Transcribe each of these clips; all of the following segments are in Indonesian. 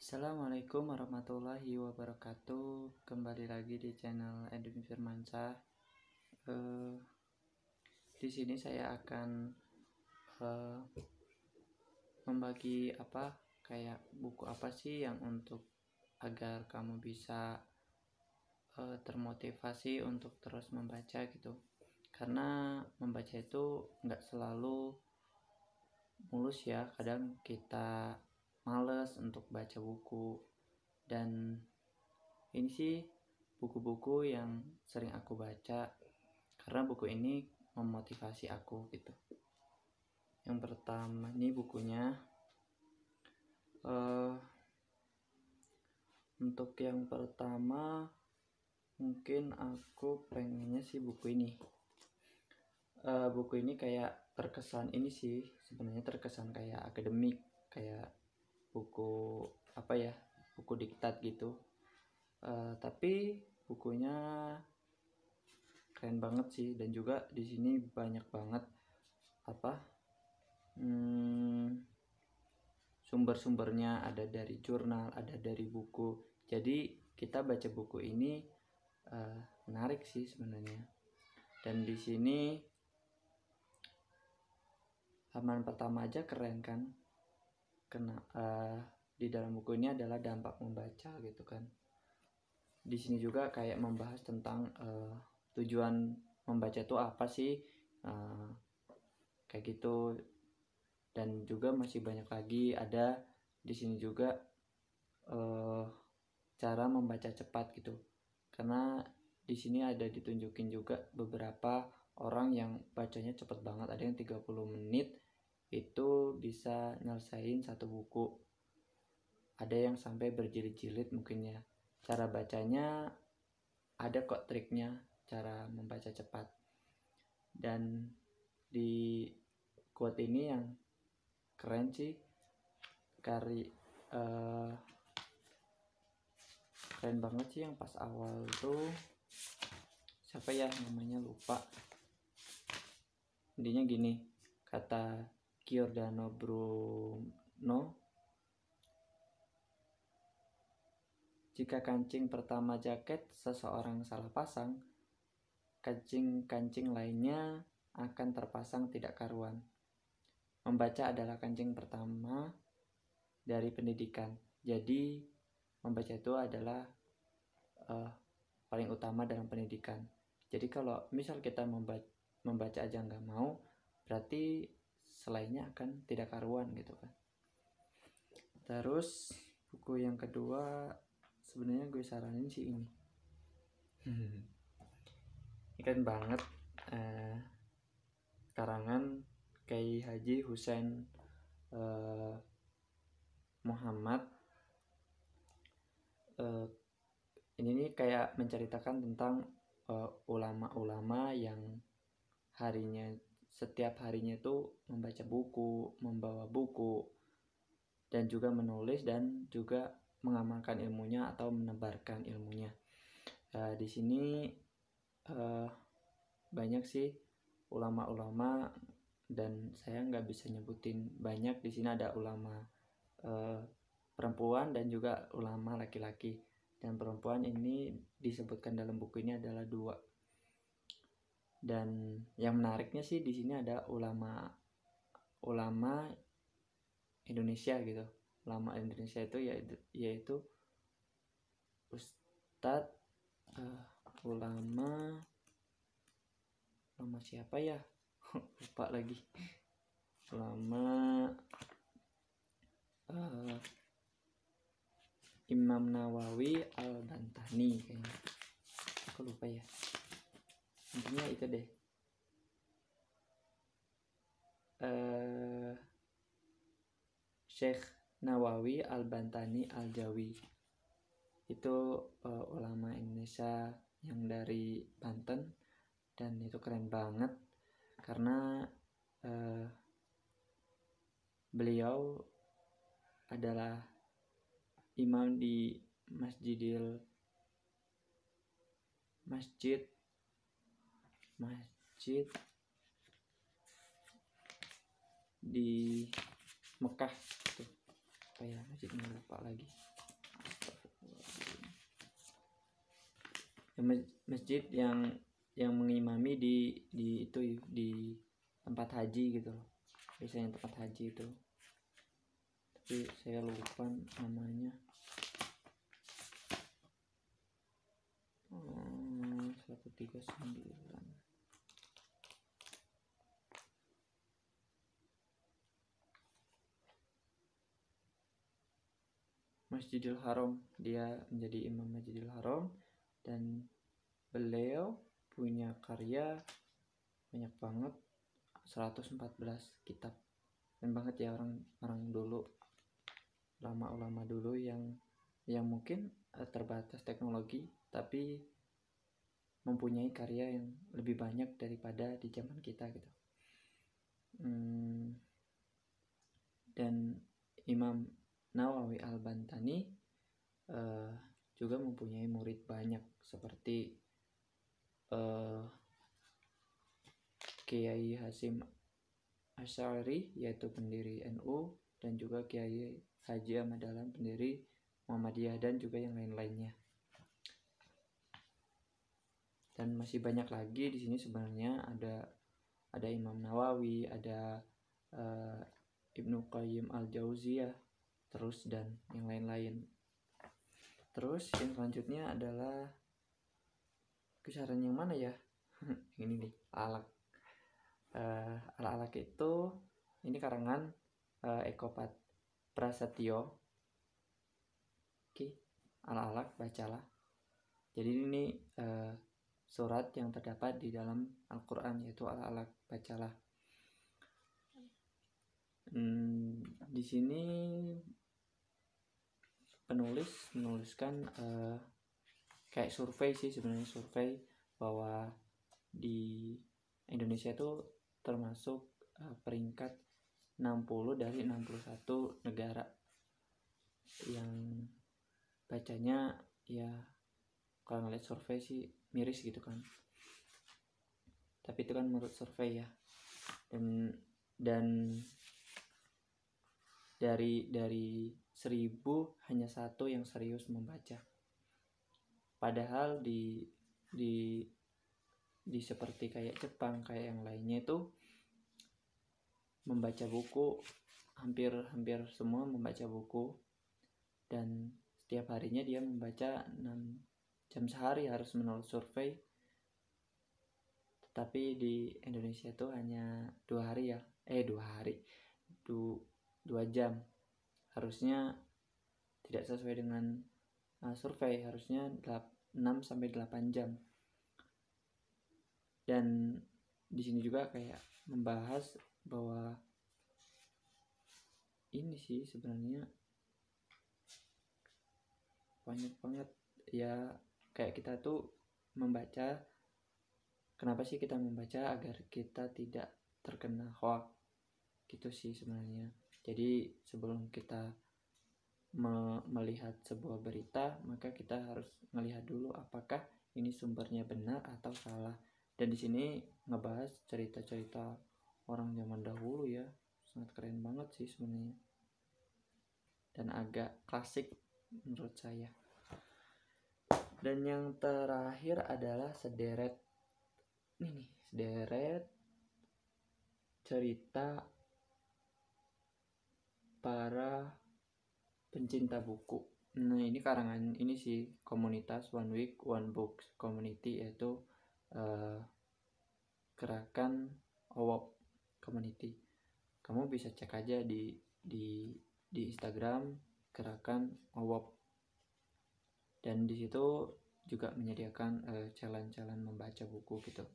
Assalamualaikum warahmatullahi wabarakatuh. Kembali lagi di channel Edwin Firmansyah. Di sini saya akan membagi kayak buku apa sih yang untuk agar kamu bisa termotivasi untuk terus membaca gitu. Karena membaca itu nggak selalu mulus ya. Kadang kita males untuk baca buku, dan ini sih buku-buku yang sering aku baca karena buku ini memotivasi aku gitu. Yang pertama ini bukunya, untuk yang pertama mungkin aku pengennya sih buku ini. Buku ini kayak terkesan ini sih, sebenarnya terkesan kayak akademik, kayak buku buku diktat gitu. Tapi bukunya keren banget sih, dan juga di sini banyak banget sumber-sumbernya, ada dari jurnal, ada dari buku. Jadi kita baca buku ini menarik sih sebenarnya. Dan di sini halaman pertama aja keren kan, di dalam buku ini adalah dampak membaca gitu kan. Di sini juga kayak membahas tentang tujuan membaca itu apa sih, kayak gitu. Dan juga masih banyak lagi, ada di sini juga cara membaca cepat gitu. Karena di sini ada ditunjukin juga beberapa orang yang bacanya cepet banget, ada yang 30 menit itu bisa nyelesain satu buku, ada yang sampai berjilid-jilid mungkin ya. Cara bacanya ada kok triknya, cara membaca cepat. Dan di quote ini yang keren sih, keren banget sih, yang pas awal tuh siapa ya namanya, lupa. Intinya gini, kata Giordano Bruno, jika kancing pertama jaket seseorang salah pasang, kancing-kancing lainnya akan terpasang tidak karuan. Membaca adalah kancing pertama dari pendidikan. Jadi membaca itu adalah paling utama dalam pendidikan. Jadi kalau misal kita membaca aja nggak mau, berarti selainnya akan tidak karuan gitu kan. Terus buku yang kedua sebenarnya gue saranin sih ini. Keren banget, karangan Kiai Haji Husein Muhammad. Ini nih kayak menceritakan tentang ulama-ulama yang setiap harinya tuh membaca buku, membawa buku, dan juga menulis, dan juga mengamalkan ilmunya atau menebarkan ilmunya. Di sini banyak sih ulama-ulama, dan saya nggak bisa nyebutin banyak. Di sini ada ulama perempuan dan juga ulama laki-laki. Dan perempuan ini disebutkan dalam buku ini adalah 2. Dan yang menariknya sih di sini ada ulama Indonesia gitu. Ulama Indonesia itu yaitu Ustadz ulama siapa ya? Lupa lagi. Ulama Imam Nawawi Al-Bantani kayaknya. Aku lupa ya. Intinya itu deh. Syekh Nawawi Al-Bantani Al-Jawi itu ulama Indonesia yang dari Banten, dan itu keren banget karena beliau adalah imam di masjid di Mekah tuh, masjidnya lupa lagi. masjid yang mengimami di itu di tempat haji gitu loh, biasanya tempat haji itu, tapi saya lupa namanya. 139 Masjidil Haram, dia menjadi imam Masjidil Haram, dan beliau punya karya banyak banget, 114 kitab. Dan banget ya orang dulu, ulama-ulama dulu yang mungkin terbatas teknologi tapi mempunyai karya yang lebih banyak daripada di zaman kita gitu. Dan Imam Nawawi Al-Bantani juga mempunyai murid banyak seperti Kiai Hasyim Asy'ari yaitu pendiri NU, dan juga Kiai Haji Ahmad Dahlan pendiri Muhammadiyah, dan juga yang lain-lainnya. Dan masih banyak lagi di sini sebenarnya, ada Imam Nawawi, ada Ibnu Qayyim Al-Jauziyah, terus dan yang lain-lain. Terus yang selanjutnya adalah kisaran yang mana ya? Ini nih, Al-Alaq. Al-Alaq itu ini karangan Eko Prasetyo. Oke, Al-Alaq bacalah. Jadi ini surat yang terdapat di dalam Al-Quran, yaitu Al-Alaq, bacalah. Di sini penulis menuliskan kayak survei sih sebenarnya, survei bahwa di Indonesia itu termasuk peringkat 60 dari 61 negara yang bacanya ya, kalau ngeliat survei sih miris gitu kan, tapi itu kan menurut survei ya. Dan dari 1000 hanya 1 yang serius membaca, padahal di seperti kayak Jepang, kayak yang lainnya itu membaca buku, hampir semua membaca buku, dan setiap harinya dia membaca 6 jam sehari harus menurut survei. Tapi di Indonesia itu hanya 2 hari ya, 2 jam, harusnya tidak sesuai dengan survei, harusnya 6-8 jam. Dan di sini juga kayak membahas bahwa ini sih sebenarnya banyak banget ya, kayak kita tuh membaca, kenapa sih kita membaca? Agar kita tidak terkena hoax gitu sih sebenarnya. Jadi sebelum kita melihat sebuah berita, maka kita harus melihat dulu apakah ini sumbernya benar atau salah. Dan di sini ngebahas cerita-cerita orang zaman dahulu ya, sangat keren banget sih sebenarnya, dan agak klasik menurut saya. Dan yang terakhir adalah sederet cerita para pencinta buku. Nah, ini karangan ini sih, komunitas One Week One Books Community, yaitu gerakan OWOP Community. Kamu bisa cek aja di Instagram gerakan OWOP, dan di situ juga menyediakan challenge membaca buku gitu.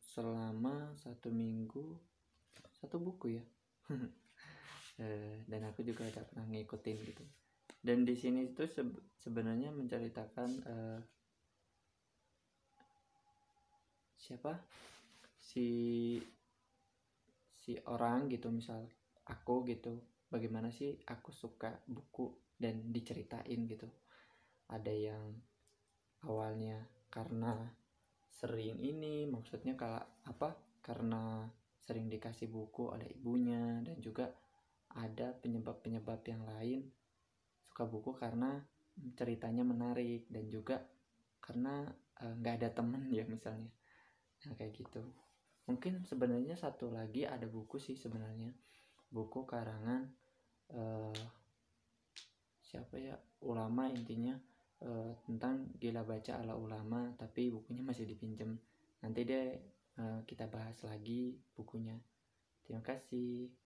Selama 1 minggu 1 buku ya. Dan aku juga udah pernah ngikutin gitu. Dan di sini itu sebenarnya menceritakan siapa si orang gitu, misal aku gitu, bagaimana sih aku suka buku dan diceritain gitu. Ada yang awalnya karena sering maksudnya karena sering dikasih buku oleh ibunya, dan juga ada penyebab yang lain suka buku karena ceritanya menarik dan juga karena nggak ada temen ya misalnya. Nah kayak gitu. Mungkin sebenarnya satu lagi ada buku sih sebenarnya, buku karangan siapa ya, ulama intinya, tentang gila baca ala ulama, tapi bukunya masih dipinjam. Nanti deh kita bahas lagi bukunya. Terima kasih.